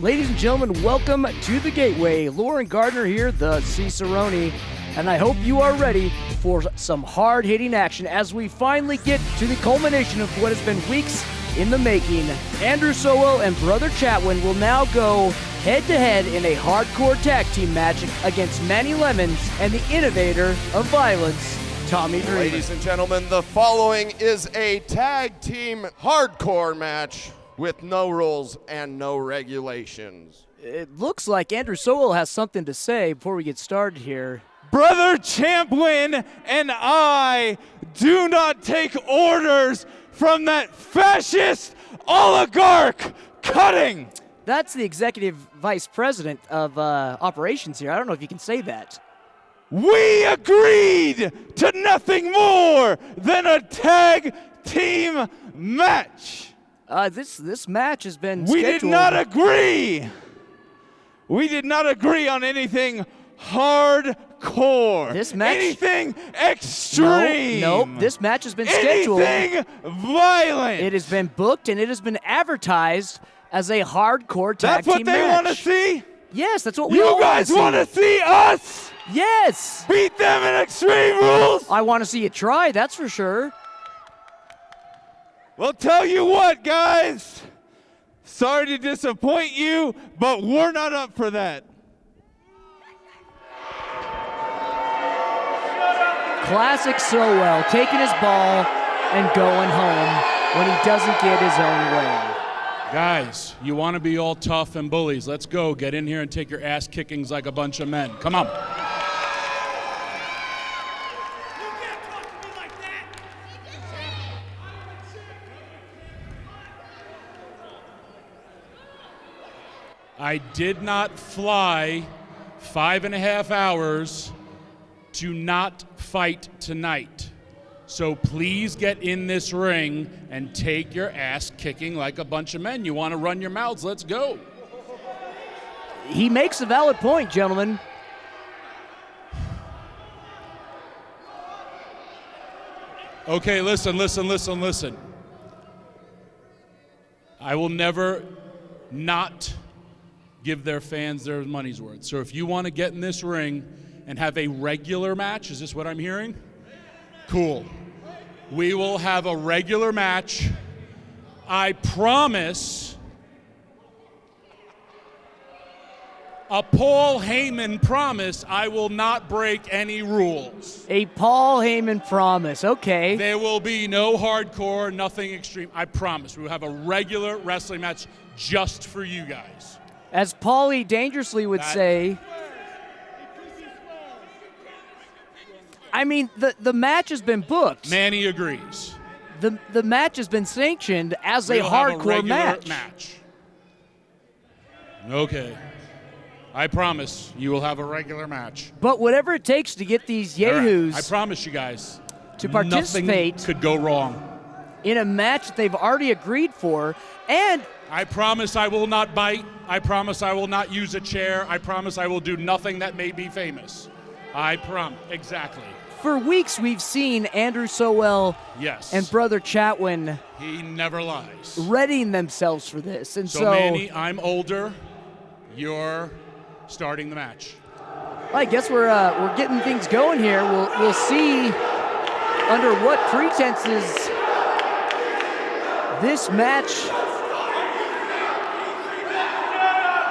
Ladies and gentlemen, welcome to the Gateway. Lauren Gardner here, the Cicerone, and I hope you are ready for some hard-hitting action as we finally get to the culmination of what has been weeks in the making. Andrew Sowell and brother Chatwin will now go head-to-head in a hardcore tag team match against Manny Lemons and the innovator of violence, Tommy Dreamer. Ladies and gentlemen, the following is a tag team hardcore match with no rules and no regulations. It looks like Andrew Sowell has something to say before we get started here. Brother Chatwin and I do not take orders from that fascist oligarch cutting. That's the executive vice president of operations here. I don't know if you can say that. We agreed to nothing more than a tag team match. This match has been We scheduled. did not agree. We did not agree on anything hardcore. This match- Anything extreme. Nope. This match has been scheduled. Anything violent. It has been booked and it has been advertised as a hardcore tag That's what team they match. want to see? Yes, that's what we You all guys want want to see us Yes. beat them in extreme rules? I want to see you try, that's for sure. Well, tell you what, guys. Sorry to disappoint you, but we're not up for that. Classic Sowell, taking his ball and going home when he doesn't get his own way. Guys, you want to be all tough and bullies. Let's go. Get in here and take your ass kickings like a bunch of men. Come on. I did not fly 5.5 hours to not fight tonight. So please get in this ring and take your ass kicking like a bunch of men. You want to run your mouths? Let's go. He makes a valid point, gentlemen. Okay, listen. I will never not give their fans their money's worth. So if you want to get in this ring and have a regular match, is this what I'm hearing? Cool. We will have a regular match. I promise. A Paul Heyman promise, I will not break any rules. A Paul Heyman promise, okay. There will be no hardcore, nothing extreme. I promise. We will have a regular wrestling match just for you guys. As Paulie dangerously would say, I mean, the match has been booked. Manny agrees. The match has been sanctioned as a We'll have hardcore regular match. Okay. I promise you will have a regular match. But whatever it takes to get these All right. yahoos I promise you guys. to participate Nothing could go wrong. in a match that they've already agreed for, and I promise I will not bite. I promise I will not use a chair. I promise I will do nothing that may be famous. I promise. Exactly. for weeks we've seen Andrew Sowell Yes. and brother Chatwin He never lies. readying themselves for this. And So Manny, I'm older. You're starting the match. I guess we're getting things going here. We'll see under what pretenses this match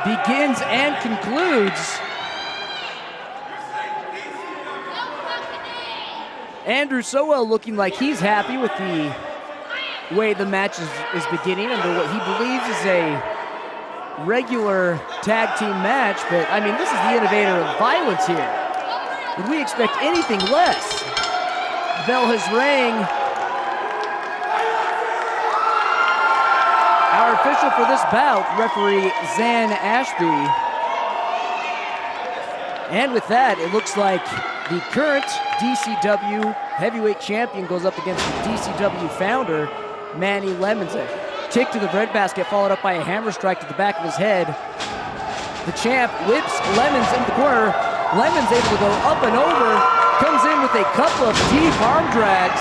begins and concludes. Andrew Sowell looking like he's happy with the way the match is beginning under what he believes is a regular tag team match, but I mean, this is the innovator of violence here. Would we expect anything less? The bell has rang. Our official for this bout, referee Zan Ashby. And with that, it looks like the current DCW heavyweight champion goes up against the DCW founder, Manny Lemons. A kick to the breadbasket followed up by a hammer strike to the back of his head. The champ whips Lemons into the corner. Lemons able to go up and over, comes in with a couple of deep arm drags.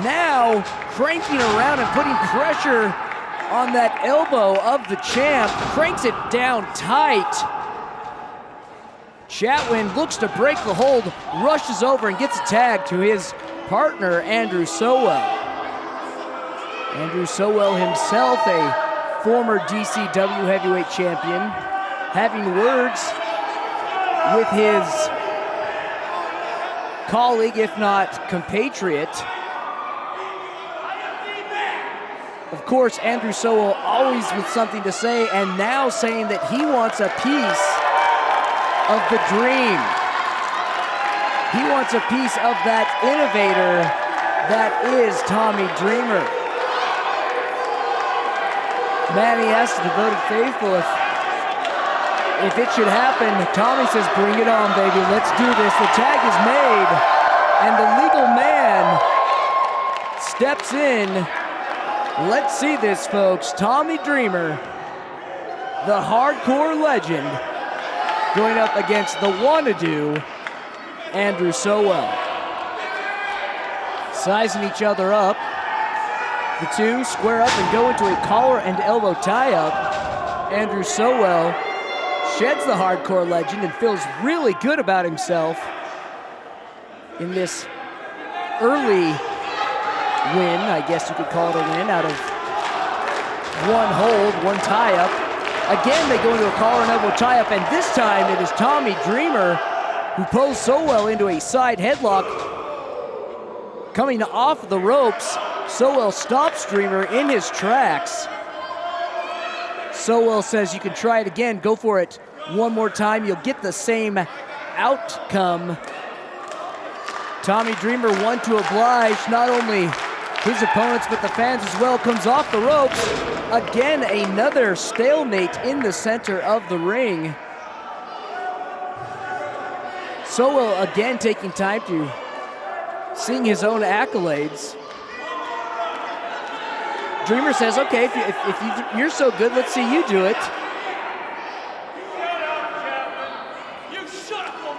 Now cranking around and putting pressure on that elbow of the champ, cranks it down tight. Chatwin looks to break the hold, rushes over and gets a tag to his partner, Andrew Sowell. Andrew Sowell himself, a former DCW heavyweight champion, having words with his colleague, if not compatriot. Of course, Andrew Sowell always with something to say, and now saying that he wants a piece of the dream. He wants a piece of that innovator that is Tommy Dreamer. Manny asked the devoted faithful if it should happen. Tommy says, bring it on, baby, let's do this. The tag is made, and the legal man steps in. Let's see this, folks. Tommy Dreamer, the hardcore legend, going up against the wanna-do, Andrew Sowell. Sizing each other up. The two square up and go into a collar and elbow tie-up. Andrew Sowell sheds the hardcore legend and feels really good about himself in this early win, I guess you could call it a win, out of one hold, one tie-up. Again, they go into a collar and elbow tie-up, and this time it is Tommy Dreamer who pulls Sowell into a side headlock. Coming off the ropes, Sowell stops Dreamer in his tracks. Sowell says, you can try it again, go for it one more time, you'll get the same outcome. Tommy Dreamer, one to oblige not only his opponents but the fans as well, comes off the ropes. Again, another stalemate in the center of the ring. Sowell again taking time to sing his own accolades. Dreamer says, okay, if you're so good, let's see you do it.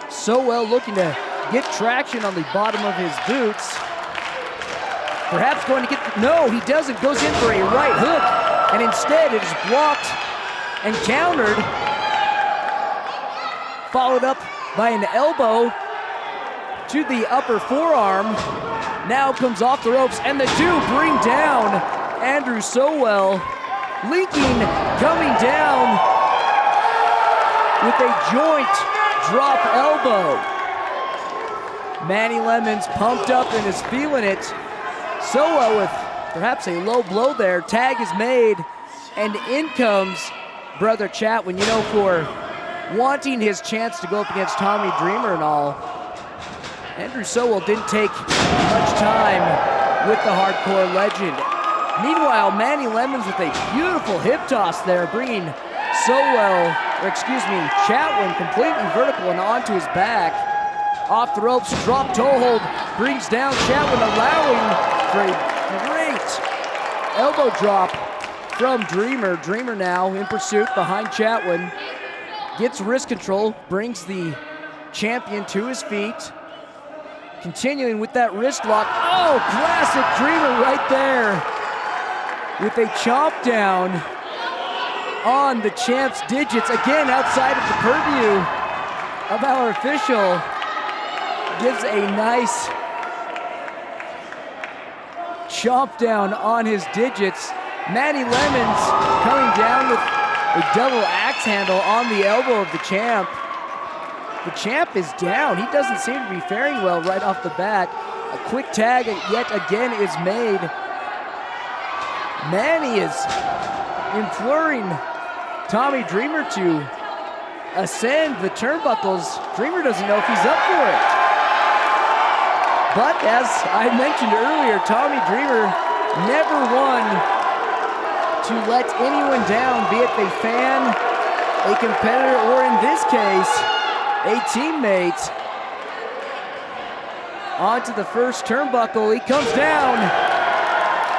Sowell looking to get traction on the bottom of his boots. Perhaps going to get, no, he doesn't, goes in for a right hook, and instead it is blocked and countered, followed up by an elbow to the upper forearm. Now comes off the ropes, and the two bring down Andrew Sowell, leaking, coming down with a joint drop elbow. Manny Lemon's pumped up and is feeling it. Sowell with perhaps a low blow there. Tag is made, and in comes brother Chatwin. You know, for wanting his chance to go up against Tommy Dreamer and all, Andrew Sowell didn't take much time with the hardcore legend. Meanwhile, Manny Lemons with a beautiful hip toss there, bringing Chatwin completely vertical and onto his back. Off the ropes, drop toe hold, brings down Chatwin, allowing for a great elbow drop from Dreamer. Dreamer now in pursuit behind Chatwin. Gets wrist control, brings the champion to his feet. Continuing with that wrist lock. Oh, classic Dreamer right there with a chomp down on the champ's digits. Again, outside of the purview of our official. Gives a nice chomp down on his digits. Manny Lemons coming down with a double axe handle on the elbow of the champ. The champ is down. He doesn't seem to be faring well right off the bat. A quick tag yet again is made. Manny is imploring Tommy Dreamer to ascend the turnbuckles. Dreamer doesn't know if he's up for it. But as I mentioned earlier, Tommy Dreamer never one to let anyone down, be it a fan, a competitor, or in this case, a teammate. Onto the first turnbuckle, he comes down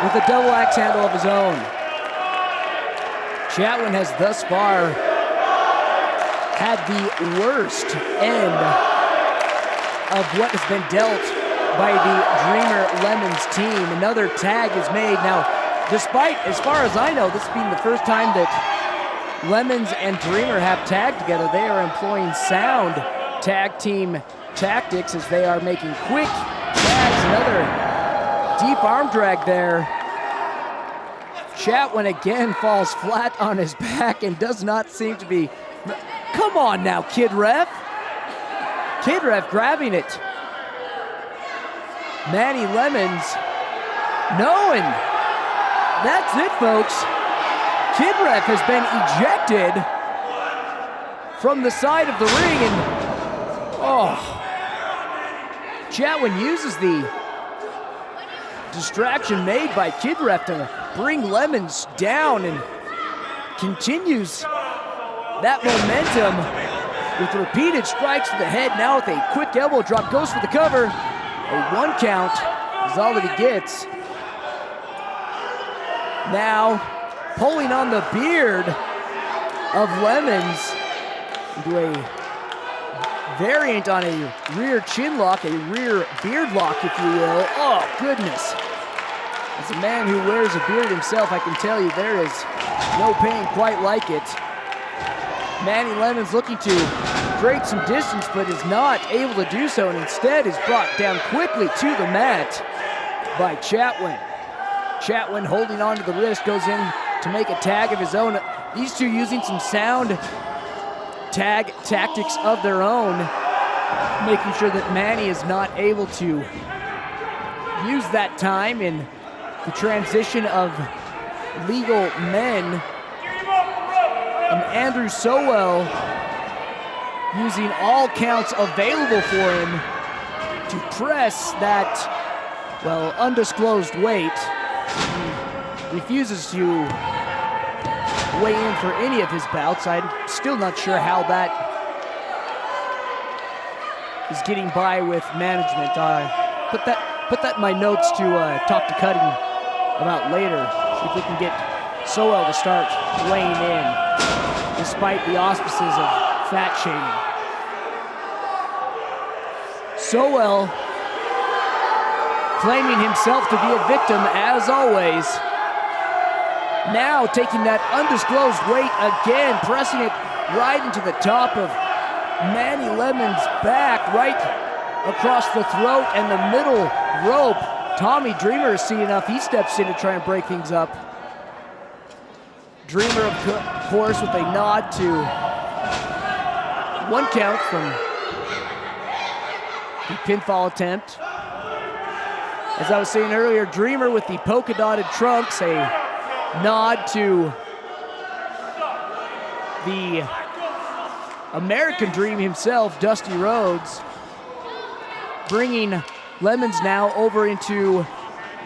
with a double axe handle of his own. Chatwin has thus far had the worst end of what has been dealt by the Dreamer Lemons team. Another tag is made. Now, despite, as far as I know, this being the first time that Lemons and Dreamer have tagged together, they are employing sound tag team tactics as they are making quick tags. Another deep arm drag there. Chatwin again falls flat on his back and does not seem to be. Come on now, Kid Ref. Kid Ref grabbing it. Manny Lemons. No, and that's it, folks. Kid Ref has been ejected from the side of the ring, and Chatwin uses the distraction made by Kid Ref to bring Lemons down and continues that momentum with repeated strikes to the head. Now with a quick elbow drop, goes for the cover. A 1 count is all that he gets. Now pulling on the beard of Lemons into a variant on a rear chin lock, a rear beard lock, if you will. Oh, goodness. As a man who wears a beard himself, I can tell you there is no pain quite like it. Manny Lemons looking to create some distance, but is not able to do so, and instead is brought down quickly to the mat by Chatwin. Chatwin holding onto the wrist, goes in to make a tag of his own. These two using some sound tag tactics of their own, making sure that Manny is not able to use that time in the transition of legal men. And Andrew Sowell using all counts available for him to press that, well, undisclosed weight. He refuses to weigh in for any of his bouts. I'm still not sure how that is getting by with management. Put that in my notes to talk to Cutting about later. See if we can get Sowell to start weighing in, despite the auspices of fat shaming. Sowell claiming himself to be a victim, as always. Now taking that undisclosed weight again, pressing it right into the top of Manny Lemons' back, right across the throat and the middle rope. Tommy Dreamer is seeing enough. He steps in to try and break things up. Dreamer, of course, with a nod to 1 count from the pinfall attempt. As I was saying earlier, Dreamer with the polka dotted trunks, a nod to the American Dream himself, Dusty Rhodes, bringing Lemons now over into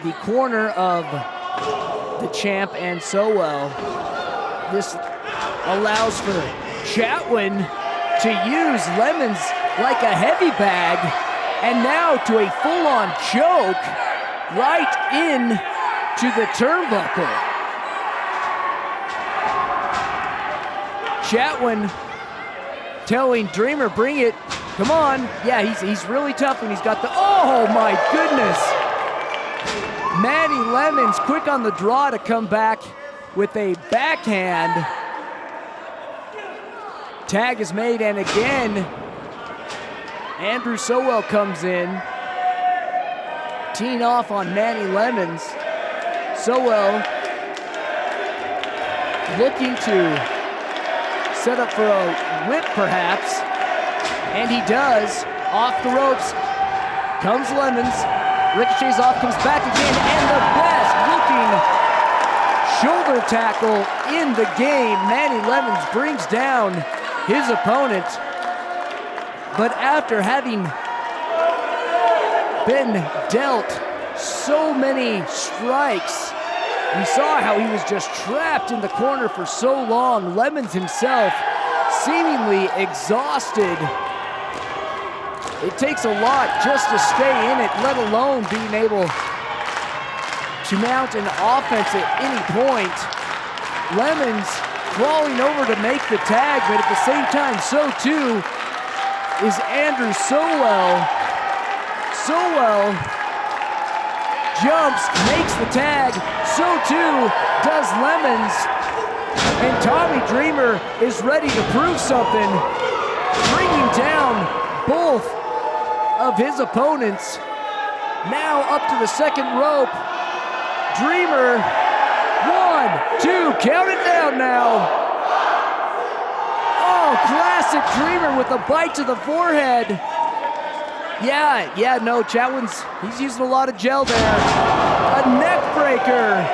the corner of the champ and Sowell. This allows for Chatwin to use Lemons like a heavy bag, and now to a full-on choke right in to the turnbuckle. Chatwin telling Dreamer, bring it, come on. Yeah, he's really tough when he's got the, oh my goodness. Manny Lemons quick on the draw to come back with a backhand. Tag is made, and again, Andrew Sowell comes in, teeing off on Manny Lemons. Sowell looking to set up for a whip, perhaps, and he does. Off the ropes comes Lemons, ricochets off, comes back again, and the best looking shoulder tackle in the game. Manny Lemons brings down his opponent, but after having been dealt so many strikes, we saw how he was just trapped in the corner for so long. Lemons himself seemingly exhausted. It takes a lot just to stay in it, let alone being able to mount an offense at any point. Lemons crawling over to make the tag, but at the same time, so too is Andrew Sowell. Sowell jumps, makes the tag. So too does Lemons. And Tommy Dreamer is ready to prove something, bringing down both of his opponents. Now up to the second rope. Dreamer, 1, 2, count it down now. Oh, classic Dreamer with a bite to the forehead. Yeah, no, Chatwin's, he's using a lot of gel there. A neck breaker.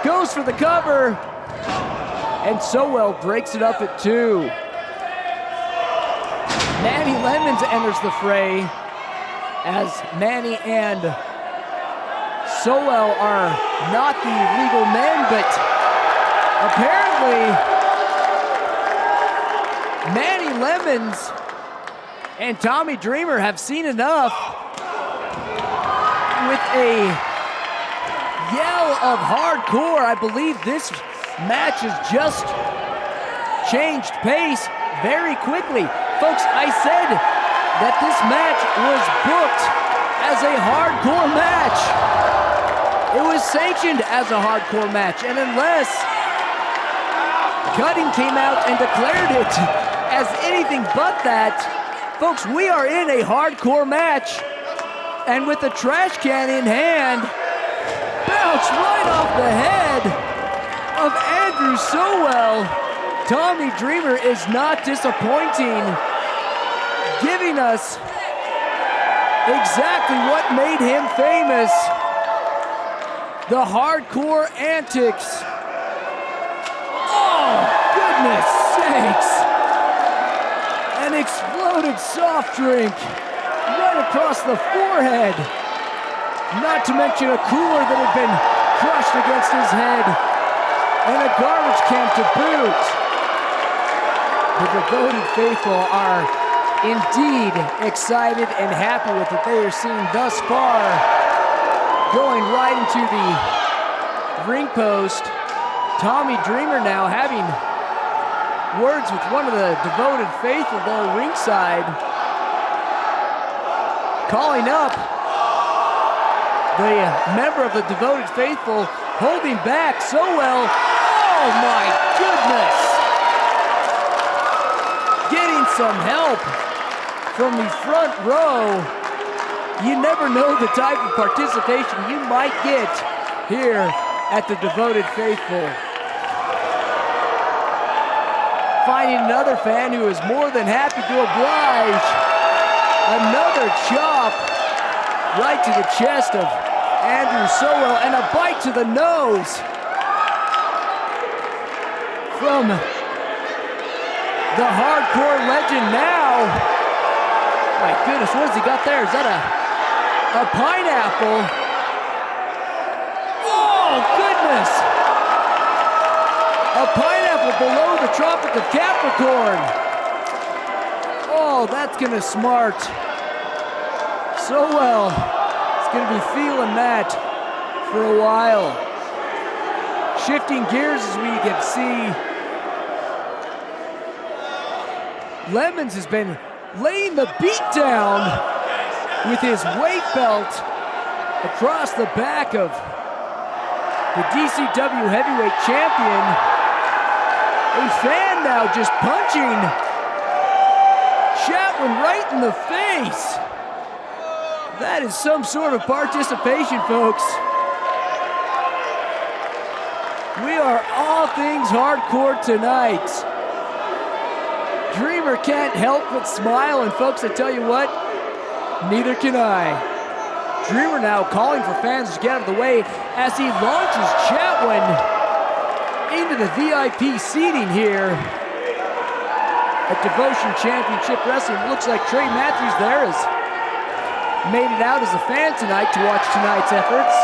Goes for the cover. And Sowell breaks it up at 2. Manny Lemons enters the fray as Manny and Sowell are not the legal men, but apparently Manny Lemons and Tommy Dreamer have seen enough with a yell of hardcore. I believe this match has just changed pace very quickly. Folks, I said that this match was booked as a hardcore match. It was sanctioned as a hardcore match, and unless Cutting came out and declared it as anything but that, folks, we are in a hardcore match, and with the trash can in hand, bounced right off the head of Andrew Sowell. Tommy Dreamer is not disappointing, giving us exactly what made him famous. The hardcore antics. Oh, goodness sakes. An exploded soft drink right across the forehead. Not to mention a cooler that had been crushed against his head, and a garbage can to boot. The devoted faithful are indeed excited and happy with what they are seeing thus far. Going right into the ring post. Tommy Dreamer now having words with one of the devoted faithful there ringside. Calling up the member of the devoted faithful, holding back Sowell. Oh my goodness! Getting some help from the front row. You never know the type of participation you might get here at the devoted faithful. Finding another fan who is more than happy to oblige. Another chop right to the chest of Andrew Sowell, and a bite to the nose from the hardcore legend now. My goodness, what has he got there? Is that a pineapple? Oh, goodness! A pineapple below the Tropic of Capricorn. Oh, that's gonna smart. Sowell is gonna be feeling that for a while. Shifting gears as we can see. Lemons has been laying the beat down with his weight belt across the back of the DCW heavyweight champion. A fan now just punching Chatwin right in the face. That is some sort of participation, folks. We are all things hardcore tonight. Dreamer can't help but smile, and folks, I tell you what, neither can I. Dreamer now calling for fans to get out of the way as he launches Chatwin into the VIP seating here at Devotion Championship Wrestling. Looks like Trey Matthews there has made it out as a fan tonight to watch tonight's efforts.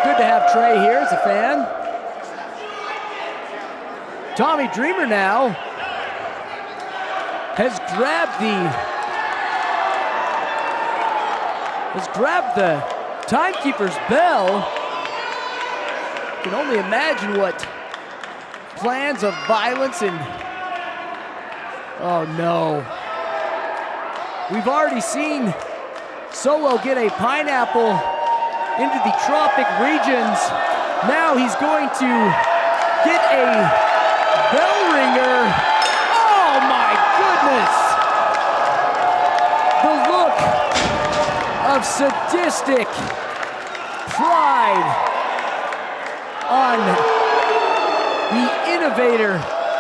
Good to have Trey here as a fan. Tommy Dreamer now has grabbed the timekeeper's bell. You can only imagine what plans of violence and... Oh no. We've already seen Solo get a pineapple into the tropic regions. Now he's going to get a bell ringer. Oh my goodness! The look of sadistic pride on the innovator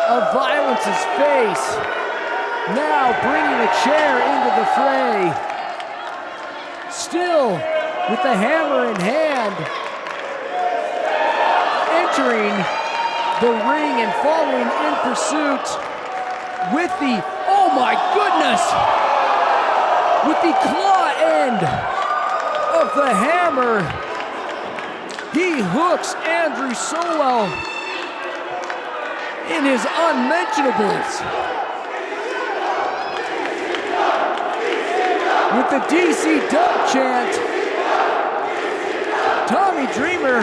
of violence's face. Now bringing a chair into the fray. Still with the hammer in hand. Entering the ring and following in pursuit with the, oh my goodness, with the claw end of the hammer. He hooks Andrew Sowell in his unmentionables. With the DC dub chant, Tommy Dreamer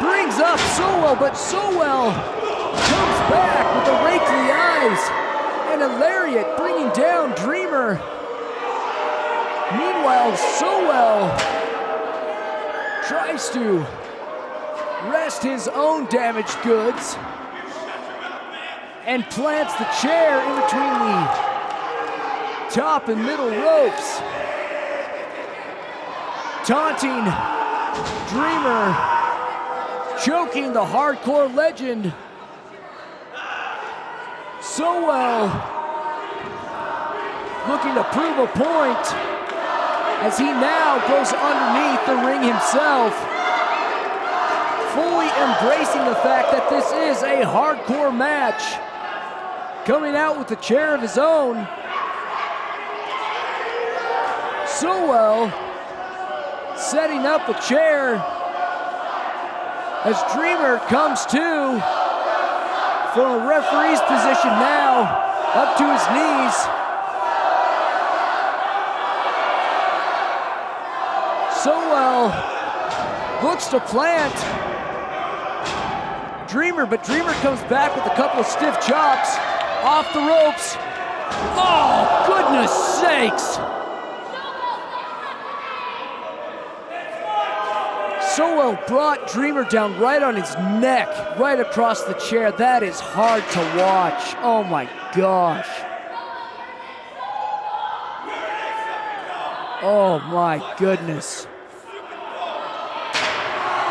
brings up Sowell, but Sowell comes back with a rake to the eyes and a lariat bringing down Dreamer. Meanwhile, Sowell tries to rest his own damaged goods and plants the chair in between the top and middle ropes. Taunting Dreamer, choking the hardcore legend. Sowell looking to prove a point as he now goes underneath the ring himself, fully embracing the fact that this is a hardcore match. Coming out with a chair of his own. Sowell setting up a chair as Dreamer comes to from a referee's position now, up to his knees. Sowell looks to plant Dreamer, but Dreamer comes back with a couple of stiff chops off the ropes. Oh, goodness sakes! Sowell brought Dreamer down right on his neck, right across the chair. That is hard to watch. Oh my gosh. Oh my goodness.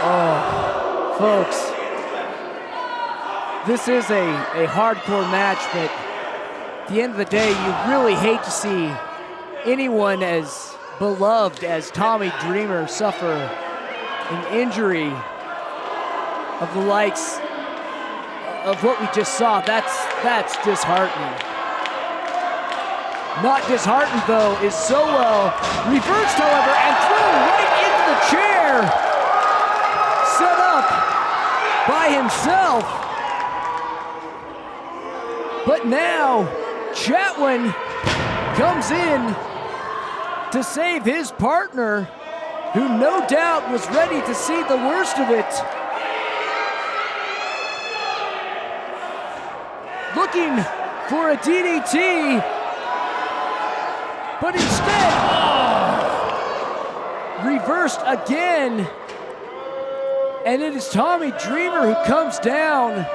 Oh, folks. This is a hardcore match, but at the end of the day, you really hate to see anyone as beloved as Tommy Dreamer suffer an injury of the likes of what we just saw. That's disheartening. Not disheartened though is Sowell, reversed however and thrown right into the chair, set up by himself. But now Chatwin comes in to save his partner, who no doubt was ready to see the worst of it. Looking for a DDT, but instead, reversed again. And it is Tommy Dreamer who comes down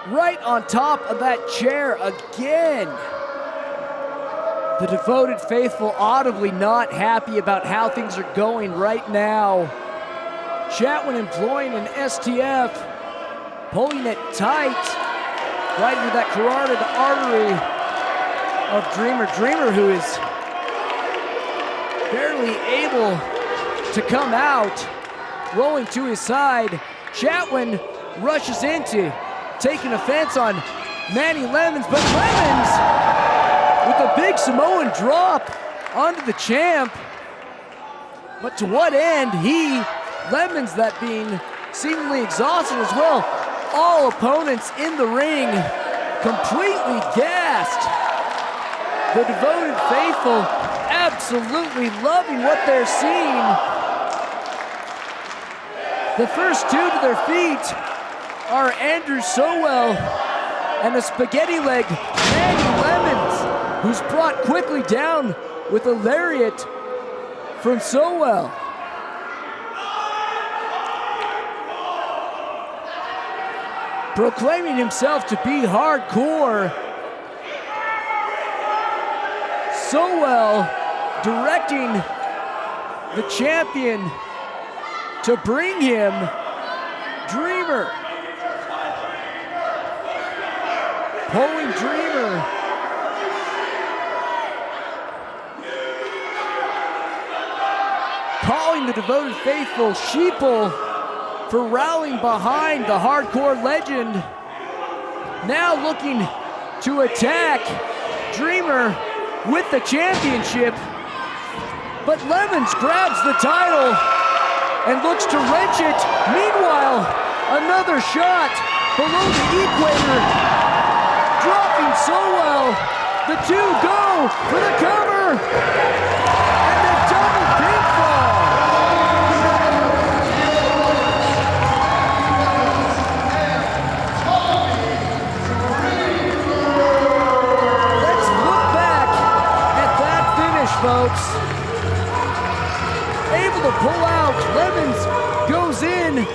right on top of that chair again. The devoted faithful audibly not happy about how things are going right now. Chatwin employing an STF, pulling it tight, right into that carotid artery of Dreamer. Dreamer, who is barely able to come out, rolling to his side. Chatwin rushes into taking offense on Manny Lemons, but Lemons with a big Samoan drop onto the champ. But to what end? Lemons, that being seemingly exhausted as well. All opponents in the ring completely gassed. The devoted faithful absolutely loving what they're seeing. The first two to their feet are Andrew Sowell and a spaghetti leg Manny Lemons, who's brought quickly down with a lariat from Sowell. proclaiming himself to be hardcore. So well, directing the champion to bring him Dreamer. Pulling Dreamer. Calling the devoted faithful sheeple for rallying behind the hardcore legend. Now looking to attack Dreamer with the championship. But Lemons grabs the title and looks to wrench it. Meanwhile, another shot below the equator. Dropping so well. The two go for the cover. And the double pinfall. Let's look back at that finish, folks. Able to pull out. Lemons goes in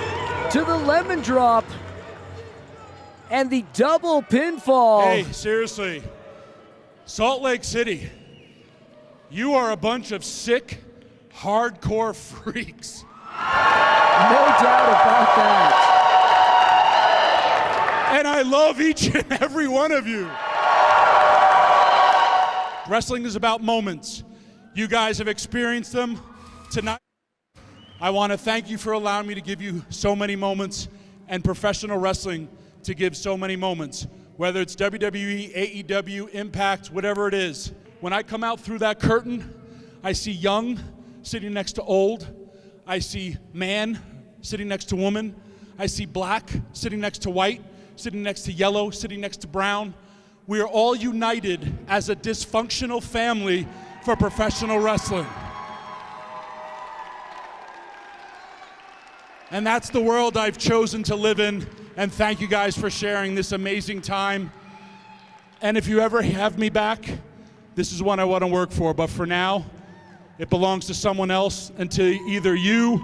to the lemon drop. And the double pinfall. Hey, seriously. Salt Lake City, you are a bunch of sick, hardcore freaks. No doubt about that. And I love each and every one of you. Wrestling is about moments. You guys have experienced them tonight. I want to thank you for allowing me to give you so many moments, and professional wrestling to give so many moments, whether it's WWE, AEW, Impact, whatever it is. When I come out through that curtain, I see young sitting next to old. I see man sitting next to woman. I see black sitting next to white, sitting next to yellow, sitting next to brown. We are all united as a dysfunctional family for professional wrestling. And that's the world I've chosen to live in. And thank you guys for sharing this amazing time. And if you ever have me back, this is what I want to work for. But for now, it belongs to someone else until either you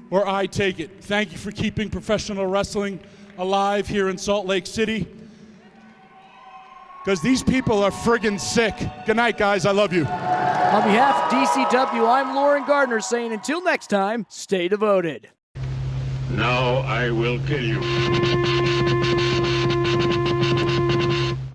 or I take it. Thank you for keeping professional wrestling alive here in Salt Lake City. Because these people are friggin' sick. Good night, guys. I love you. On behalf of DCW, I'm Lauren Gardner saying until next time, stay devoted. Now I will kill you.